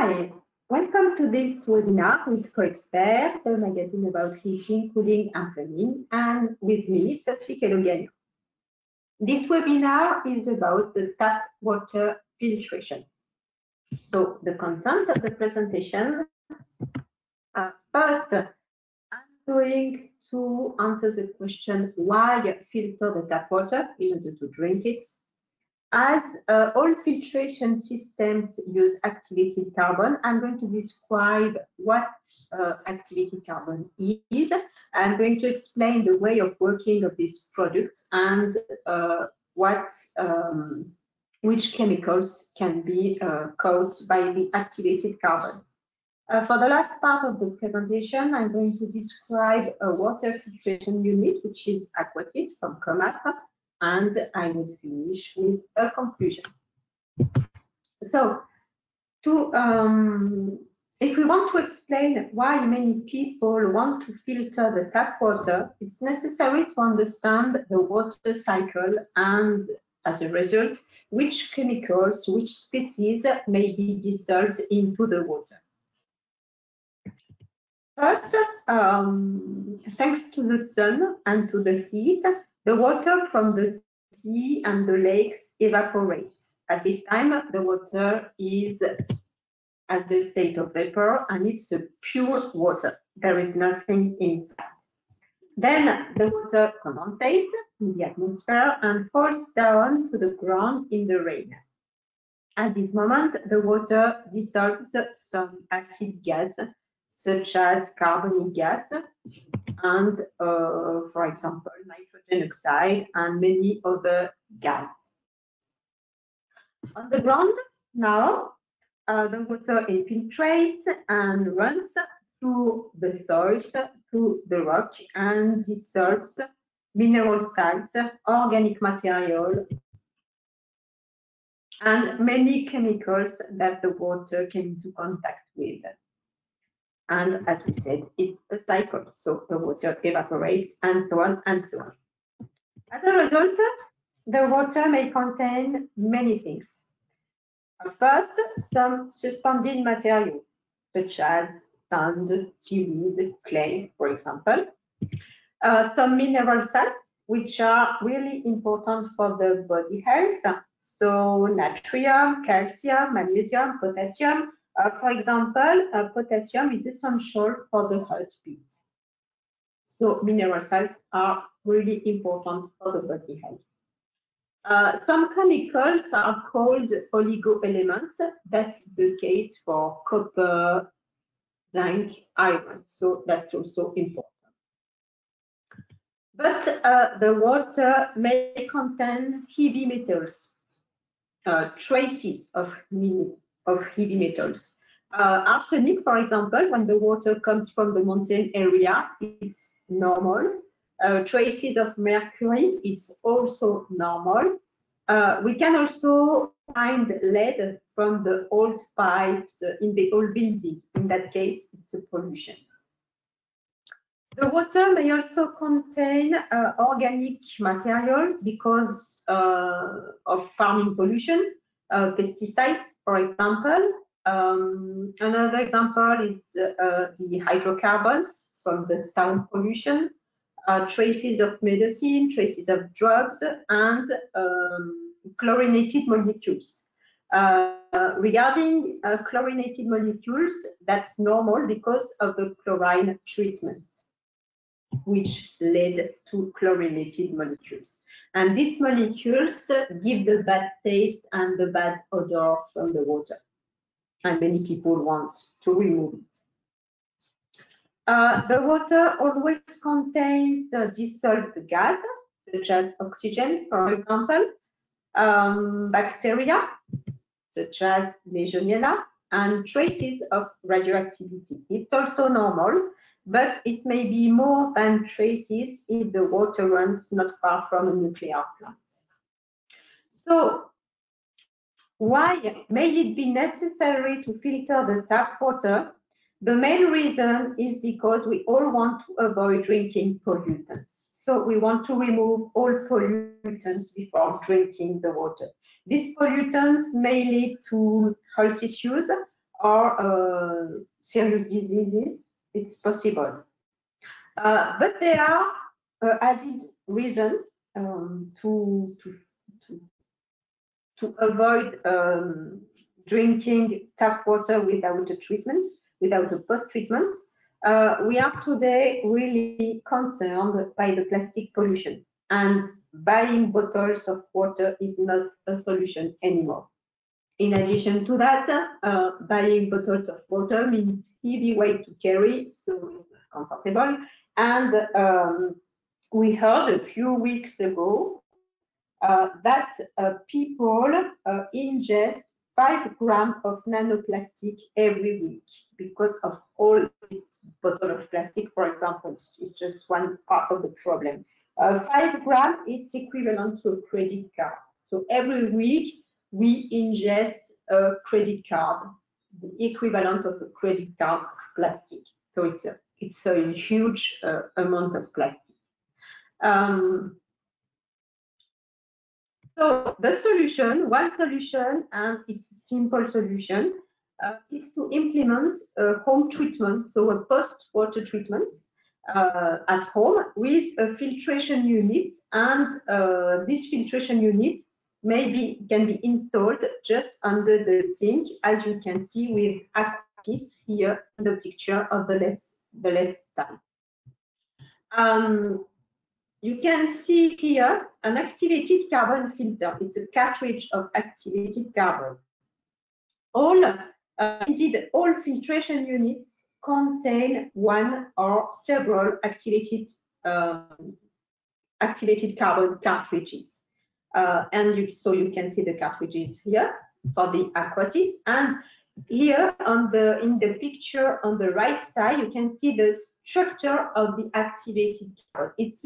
Hi, welcome to this webinar with CoExpert, a magazine about heating, cooling and plumbing, and with me, Sophie Kelogiano. This webinar is about the tap water filtration. So the content of the presentation, first, I'm going to answer the question why filter the tap water in order to drink it. As all filtration systems use activated carbon, I'm going to describe what activated carbon is. I'm going to explain the way of working of these products and which chemicals can be caused by the activated carbon. For the last part of the presentation, I'm going to describe a water filtration unit, which is Aquatis from Comat, and I will finish with a conclusion. So, if we want to explain why many people want to filter the tap water, it's necessary to understand the water cycle and, as a result, which chemicals, which species may be dissolved into the water. First, thanks to the sun and to the heat, the water from the sea and the lakes evaporates. At this time, the water is at the state of vapor and it's a pure water. There is nothing inside. Then the water condensates in the atmosphere and falls down to the ground in the rain. At this moment, the water dissolves some acid gas, such as carbonic gas and, for example, nitrogen oxide and many other gases. On the ground, now, the water infiltrates and runs through the soils, through the rock, and dissolves mineral salts, organic material, and many chemicals that the water came into contact with. And as we said, it's a cycle. So the water evaporates and so on and so on. As a result, the water may contain many things. First, some suspended material, such as sand, seaweed, clay, for example. Some mineral salts, which are really important for the body health. So natrium, calcium, magnesium, potassium. For example, potassium is essential for the heartbeat. So mineral salts are really important for the body health. Some chemicals are called oligoelements. That's the case for copper, zinc, iron. So that's also important. But the water may contain heavy metals, traces of heavy metals. Arsenic, for example, when the water comes from the mountain area, it's normal. Traces of mercury, it's also normal. We can also find lead from the old pipes in the old building. In that case, it's a pollution. The water may also contain organic material because of farming pollution, pesticides, for example. Another example is the hydrocarbons from the sound pollution, traces of medicine, traces of drugs, and chlorinated molecules. Regarding chlorinated molecules, that's normal because of the chlorine treatment, which led to chlorinated molecules. And these molecules give the bad taste and the bad odor from the water. And many people want to remove it. The water always contains dissolved gas, such as oxygen, for example, bacteria, such as Legionella, and traces of radioactivity. It's also normal, but it may be more than traces if the water runs not far from a nuclear plant. So, why may it be necessary to filter the tap water? The main reason is because we all want to avoid drinking pollutants. So we want to remove all pollutants before drinking the water. These pollutants may lead to health issues, or serious diseases, it's possible. But there are added reasons to avoid drinking tap water without a treatment, without a post-treatment. We are today really concerned by the plastic pollution, and buying bottles of water is not a solution anymore. In addition to that, buying bottles of water means heavy weight to carry, so it's not comfortable. And we heard a few weeks ago that people ingest 5 grams of nanoplastic every week because of all this bottle of plastic, for example. It's just one part of the problem. 5 grams, it's equivalent to a credit card. So every week we ingest a credit card, the equivalent of a credit card of plastic. So it's a huge amount of plastic. So the solution, one solution, and it's a simple solution, is to implement a home treatment, so a post-water treatment at home with a filtration unit, and this filtration unit can be installed just under the sink, as you can see with Aquatis here in the picture of the left side. You can see here an activated carbon filter. It's a cartridge of activated carbon. Indeed, all filtration units contain one or several activated carbon cartridges. So you can see the cartridges here for the Aquatis. And here in the picture on the right side, you can see the structure of the activated carbon. It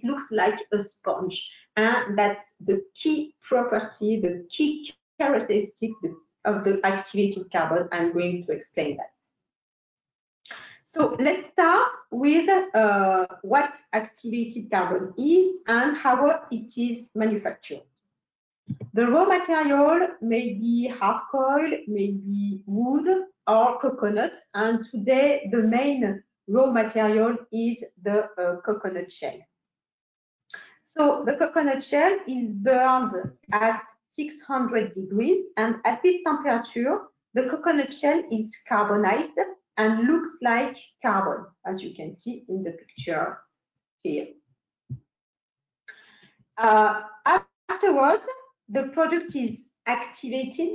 looks like a sponge, and that's the key property, the key characteristic of the activated carbon. I'm going to explain that. So let's start with what activated carbon is and how it is manufactured. The raw material may be hard coil, may be wood or coconut, and today the main raw material is the coconut shell. So the coconut shell is burned at 600 degrees, and at this temperature, the coconut shell is carbonized and looks like carbon, as you can see in the picture here. Afterwards, the product is activated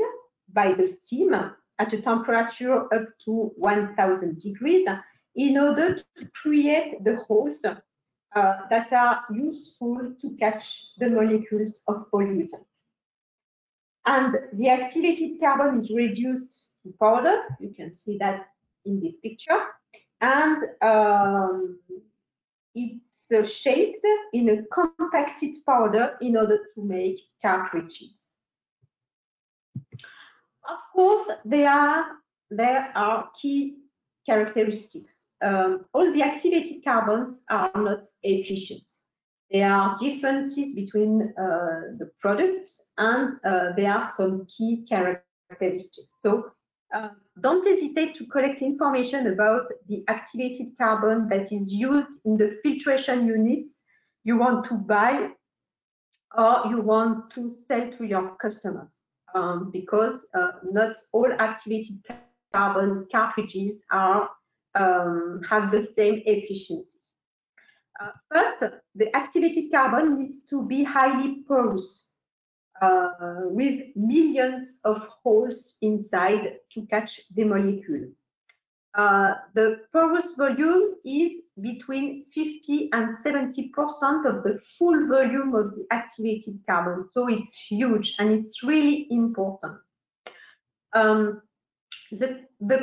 by the steam at a temperature up to 1000 degrees in order to create the holes that are useful to catch the molecules of pollutants. And the activated carbon is reduced to powder. You can see that in this picture. And it's shaped in a compacted powder in order to make cartridges. Of course, there are key characteristics. All the activated carbons are not efficient. There are differences between the products, and there are some key characteristics. So don't hesitate to collect information about the activated carbon that is used in the filtration units you want to buy or you want to sell to your customers, because not all activated carbon cartridges have the same efficiency. First, the activated carbon needs to be highly porous, with millions of holes inside to catch the molecule. The porous volume is between 50 and 70% of the full volume of the activated carbon. So it's huge and it's really important. The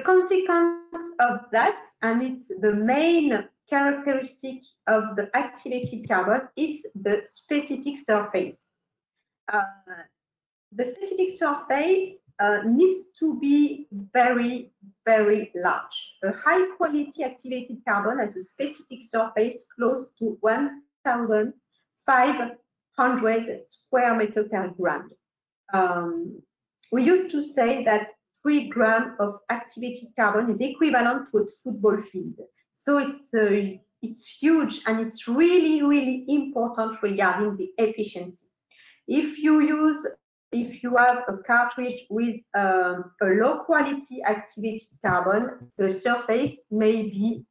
consequence of that, and it's the main characteristic of the activated carbon, is the specific surface. The specific surface needs to be very, very large. A high quality activated carbon has a specific surface close to 1,500 square meters per gram. We used to say that 3 grams of activated carbon is equivalent to a football field. So it's huge, and it's really, really important regarding the efficiency. If you have a cartridge with a low quality activated carbon, the surface may be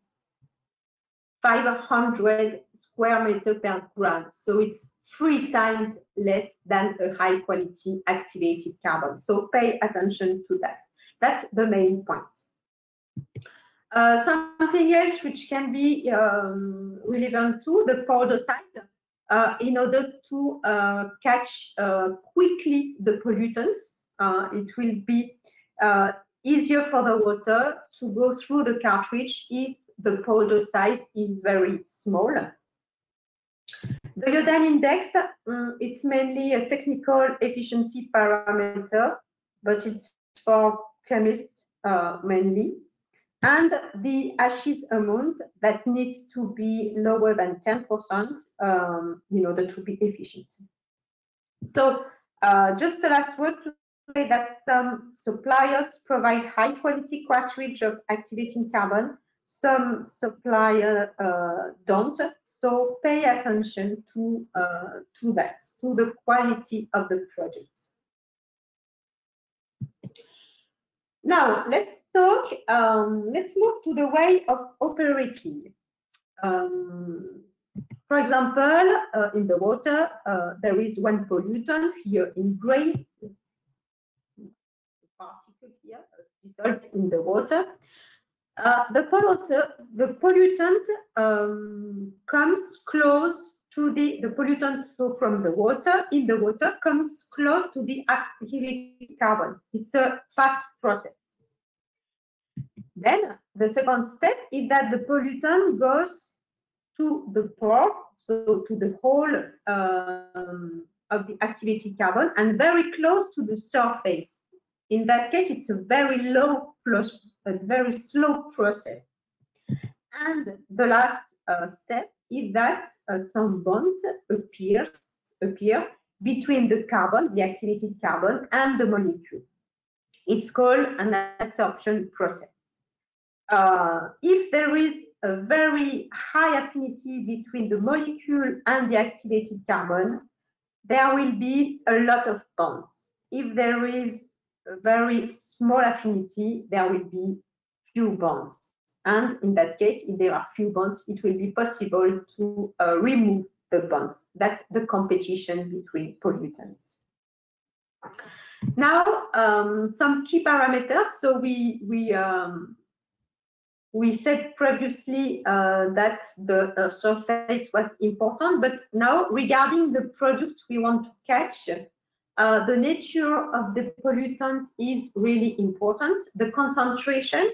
500 square meters per gram. So it's 3 times less than a high quality activated carbon. So pay attention to that. That's the main point. Something else which can be relevant to the powder size, in order to catch quickly the pollutants, it will be easier for the water to go through the cartridge if the powder size is very small. The iodine index, it's mainly a technical efficiency parameter, but it's for chemists mainly. And the ashes amount that needs to be lower than 10% in order to be efficient. So just the last word to say that some suppliers provide high quality cartridge of activating carbon. Some suppliers don't. So pay attention to that, to the quality of the product. Now let's talk. Let's move to the way of operating. For example, in the water, there is one pollutant here in gray, particle here dissolved in the water. The pollutant comes close to the pollutant, so from the water, in the water, comes close to the activated carbon. It's a fast process. Then the second step is that the pollutant goes to the pore, so to the hole of the activated carbon, and very close to the surface. In that case, it's a very very slow process. And the last step is that some bonds appear between the carbon, the activated carbon, and the molecule. It's called an adsorption process. If there is a very high affinity between the molecule and the activated carbon, there will be a lot of bonds. If there is a very small affinity, there will be few bonds. And in that case, if there are few bonds, it will be possible to remove the bonds. That's the competition between pollutants. Now, some key parameters. So we said previously that the surface was important, but now regarding the product we want to catch, the nature of the pollutant is really important. The concentration,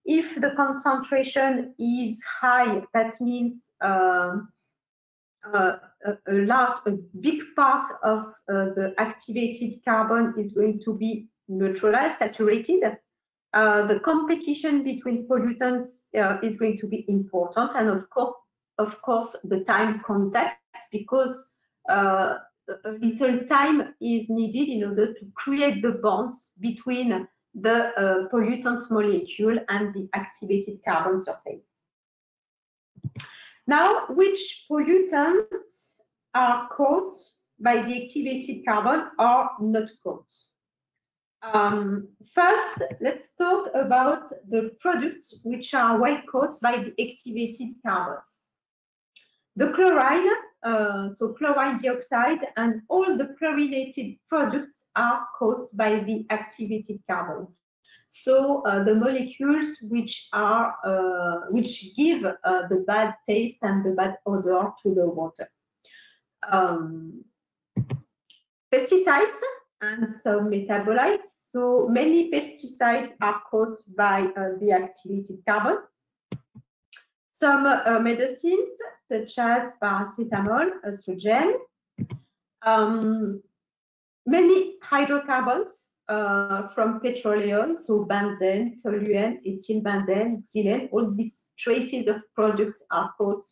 if the concentration is high, that means a big part of the activated carbon is going to be neutralized, saturated. The competition between pollutants is going to be important, and of course, the time contact, because a little time is needed in order to create the bonds between the pollutant molecule and the activated carbon surface. Now, which pollutants are caught by the activated carbon or not caught? First, let's talk about the products which are well caught by the activated carbon. The chlorine, so chlorine dioxide, and all the chlorinated products are caught by the activated carbon. So the molecules which give the bad taste and the bad odor to the water. Pesticides and some metabolites. So many pesticides are caught by the activated carbon. Some medicines such as paracetamol, estrogen. Many hydrocarbons from petroleum, so benzene, toluene, ethyl benzene, xylene, all these traces of products are caught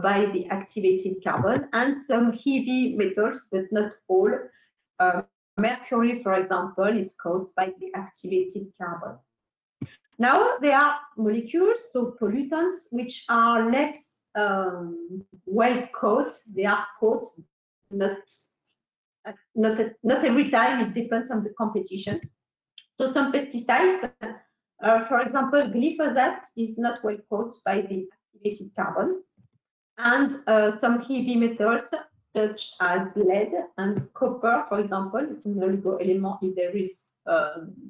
by the activated carbon, and some heavy metals, but not all, mercury, for example, is caused by the activated carbon. Now, there are molecules, so pollutants, which are less well caught. They are caught not every time. It depends on the competition. So some pesticides, for example, glyphosate is not well caught by the activated carbon. And some heavy metals such as lead and copper, for example, it's an oligo element if there is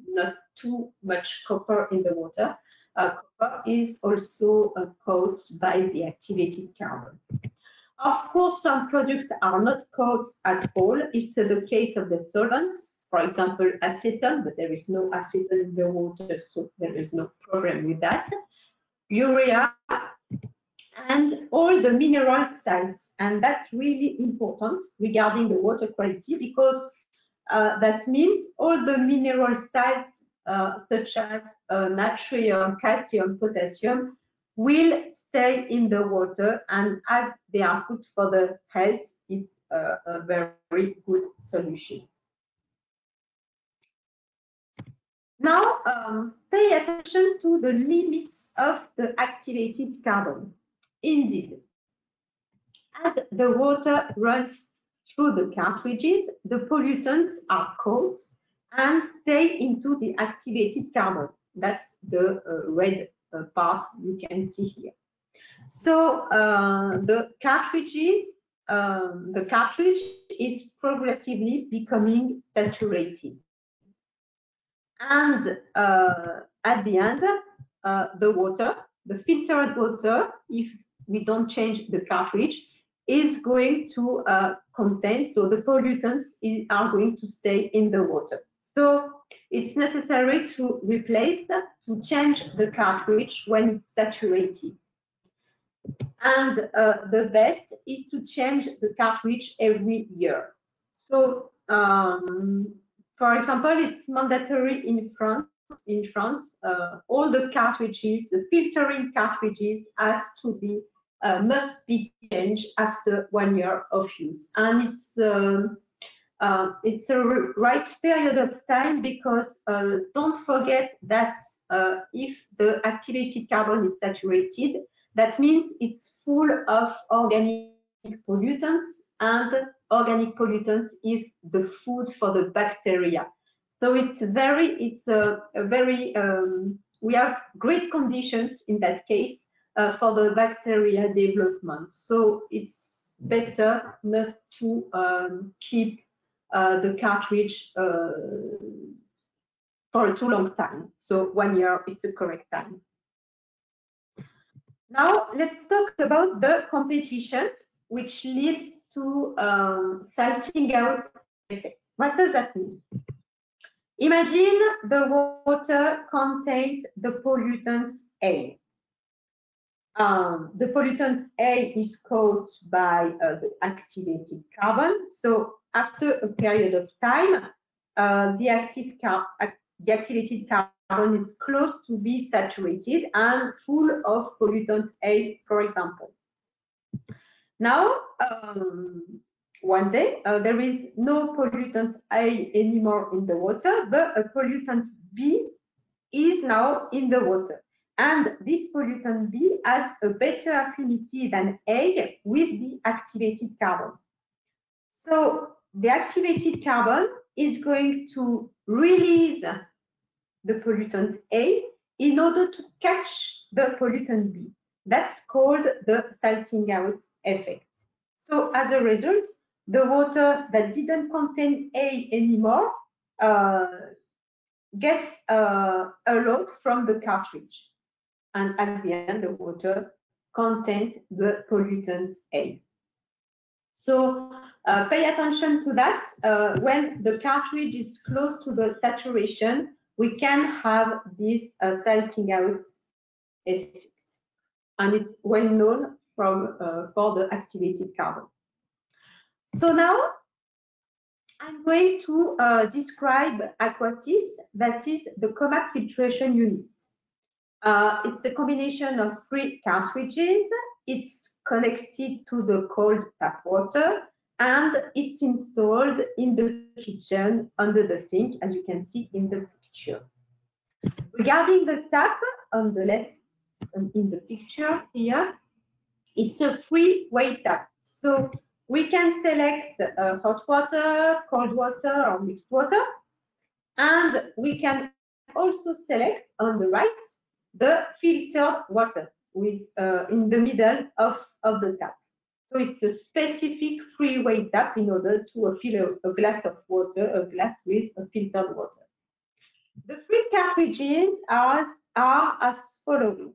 not too much copper in the water. Copper is also caught by the activated carbon. Of course, some products are not caught at all. It's the case of the solvents, for example, acetone, but there is no acetone in the water, so there is no problem with that. Urea, and all the mineral salts. And that's really important regarding the water quality, because that means all the mineral salts such as natrium, calcium, potassium will stay in the water, and as they are good for the health, it's a very good solution. Now, pay attention to the limits of the activated carbon. Indeed, as the water runs through the cartridges, the pollutants are caught and stay into the activated carbon. That's the red part you can see here. So the cartridge is progressively becoming saturated. And at the end, the water, the filtered water, if we don't change the cartridge, is going to contain, so the pollutants are going to stay in the water. So it's necessary to replace, to change the cartridge when it's saturated. And the best is to change the cartridge every year. So for example, it's mandatory in France. All the cartridges, the filtering cartridges, must be changed after 1 year of use, and it's a right period of time, because don't forget that if the activated carbon is saturated, that means it's full of organic pollutants, and organic pollutants is the food for the bacteria. So we have great conditions in that case for the bacteria development. So it's better not to keep the cartridge for a too long time. So 1 year, it's a correct time. Now let's talk about the competition, which leads to salting out effect. What does that mean? Imagine the water contains the pollutants A. The pollutants A is caused by the activated carbon. So after a period of time, the activated carbon is close to be saturated and full of pollutant A, for example. Now, one day, there is no pollutant A anymore in the water, but a pollutant B is now in the water. And this pollutant B has a better affinity than A with the activated carbon. So the activated carbon is going to release the pollutant A in order to catch the pollutant B. That's called the salting out effect. So as a result, the water that didn't contain A anymore gets a lot from the cartridge. And at the end, the water contains the pollutant A. So pay attention to that. When the cartridge is close to the saturation, we can have this salting out effect. And it's well known for the activated carbon. So now I'm going to describe Aquatis, that is the COMAC filtration unit. It's a combination of 3 cartridges. It's connected to the cold tap water, and it's installed in the kitchen under the sink, as you can see in the picture. Regarding the tap on the left in the picture here, it's a three-way tap. So we can select hot water, cold water, or mixed water. And we can also select on the right the filtered water with in the middle of the tap. So it's a specific three-way tap in order to fill a glass of water, a glass with a filtered water. The three cartridges are as following.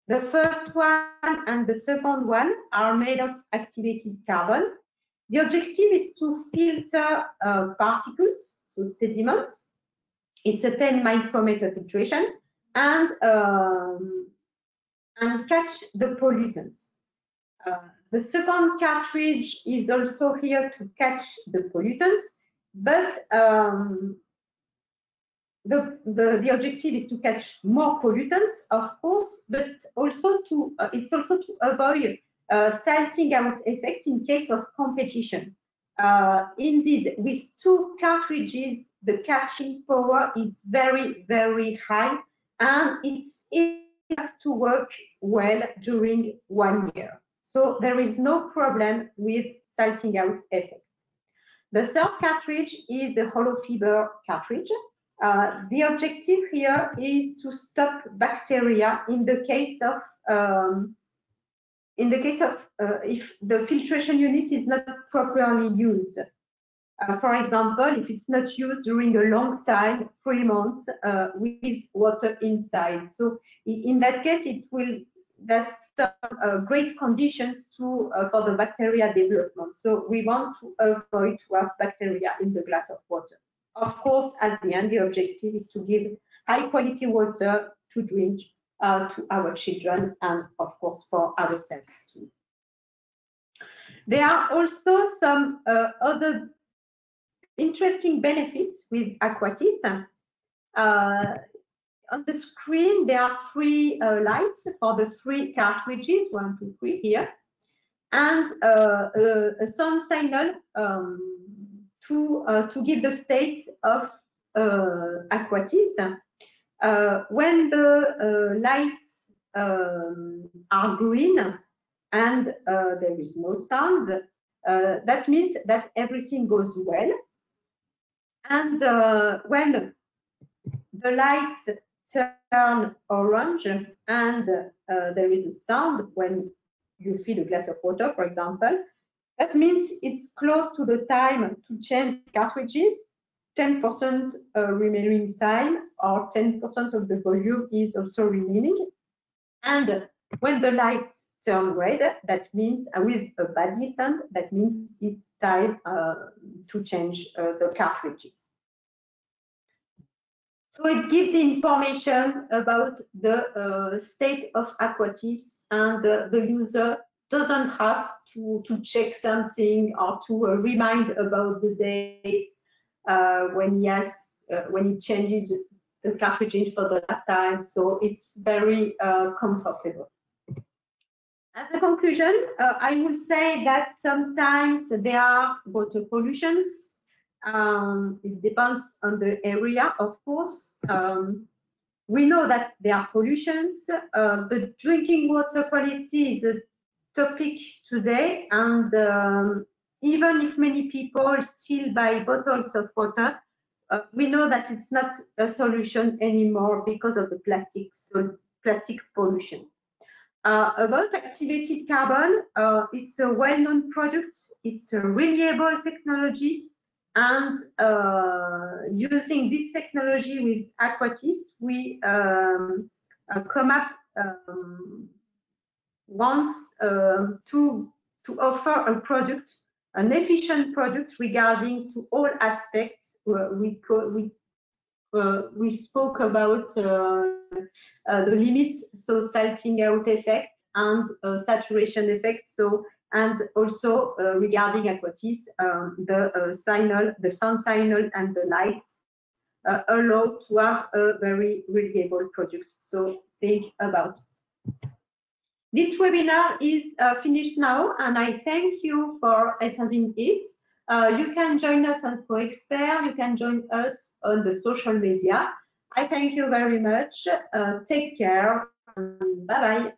The first one and the second one are made of activated carbon. The objective is to filter particles, so sediments. It's a 10 micrometer filtration and catch the pollutants. The second cartridge is also here to catch the pollutants, but the objective is to catch more pollutants, of course, but also to it's also to avoid salting out effect in case of competition. Indeed, with two cartridges, the catching power is very, very high, and it's enough to work well during 1 year. So there is no problem with salting out effect. The third cartridge is a hollow fiber cartridge. The objective here is to stop bacteria in the case of if the filtration unit is not properly used. For example, if it's not used during a long time, 3 months, with water inside. So in that case, that's great conditions for the bacteria development. So we want to avoid to have bacteria in the glass of water. Of course, at the end, the objective is to give high quality water to drink to our children and, of course, for ourselves too. There are also some other interesting benefits with Aquatis. On the screen, there are 3 lights for the 3 cartridges, 1, 2, 3 here, and a sound signal to give the state of Aquatis. When the lights are green and there is no sound, that means that everything goes well. And when the lights turn orange and there is a sound when you fill a glass of water, for example, that means it's close to the time to change cartridges. 10% remaining time, or 10% of the volume is also remaining. And when the lights turn red, that means with a badly sound, that means it's time to change the cartridges. So it gives the information about the state of Aquatis, and the user doesn't have to check something or to remind about the date when he changes the cartridge for the last time. So it's very comfortable. As a conclusion, I will say that sometimes there are water pollutions. It depends on the area, of course. We know that there are pollutions, but drinking water quality is a topic today, and even if many people still buy bottles of water, we know that it's not a solution anymore because of the plastic pollution. About activated carbon, it's a well-known product, it's a reliable technology, and using this technology with Aquatis, we come up once to offer a product, an efficient product regarding to all aspects. We spoke about the limits, so salting out effect and saturation effect. So, and also regarding Aquatis, the sound signal and the lights allow to have a very reliable product. So think about it. This webinar is finished now, and I thank you for attending it. You can join us on ProExpert. You can join us on the social media. I thank you very much. Take care. Bye-bye.